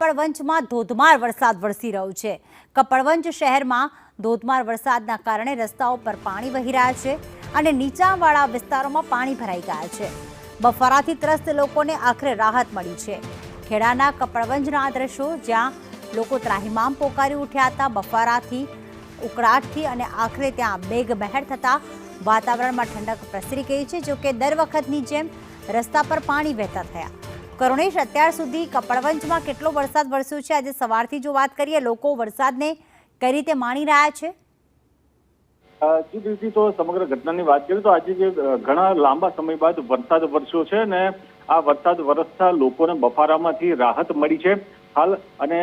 કપડવંજમાં ધોધમાર વરસાદ વરસી રહ્યો છે। કપડવંજ શહેરમાં ધોધમાર વરસાદના કારણે રસ્તાઓ પર પાણી વહી રહ્યા છે અને નીચાણવાળા વિસ્તારોમાં પાણી ભરાઈ ગયા છે। બફારાથી ત્રસ્ત લોકોને આખરે રાહત મળી છે। ખેડાના કપડવંજના દ્રશ્યો જ્યાં લોકો ત્રાહિમામ પોકારી ઉઠ્યા હતા। બફારાથી ઉકળાટથી અને આખરે ત્યાં મેઘમહેર થતા વાતાવરણમાં ઠંડક પ્રસરી ગઈ છે। જો કે દર વખતની જેમ રસ્તા પર પાણી વહેતા થયા। કરુણેશ, અત્યાર સુધી કપડવંજમાં કેટલો વરસાદ વરસ્યો છે? આજે સવારથી જો વાત કરીએ, લોકો વરસાદને કઈ રીતે માણી રહ્યા છે? જી દીદી, તો સમગ્ર ઘટનાની વાત કરીએ તો આજે જે ઘણા લાંબા સમય બાદ વરસાદ વરસ્યો છે અને આ વરસાદ વરસતા લોકોને બફારામાંથી રાહત મળી છે હાલ। અને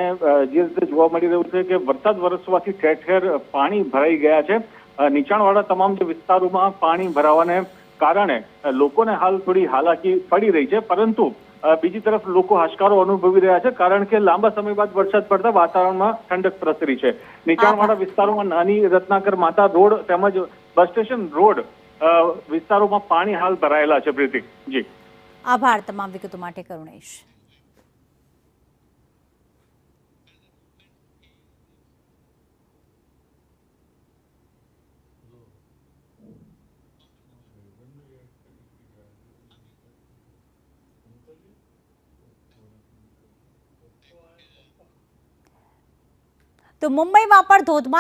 જે રીતે જોવા મળી રહ્યું છે કે વરસાદ વરસવાથી ઠેર ઠેર પાણી ભરાઈ ગયા છે। નીચાણવાળા તમામ જે વિસ્તારોમાં પાણી ભરાવાને કારણે લોકોને હાલ થોડી હાલાકી પડી રહી છે, પરંતુ બીજી તરફ લોકો હાશકારો અનુભવી રહ્યા છે, કારણ કે લાંબા સમય બાદ વરસાદ પડતા વાતાવરણમાં ઠંડક પ્રસરી છે। નીચાણવાળા વિસ્તારોમાં નાની રત્નાકર માતા રોડ તેમજ બસ સ્ટેશન રોડ વિસ્તારોમાં પાણી હાલ ભરાયેલા છે। પ્રીતિ જી, આભાર તમામ વિગતો માટે કરુણેશ। તો મુંબઈમાં પણ ધોધમાર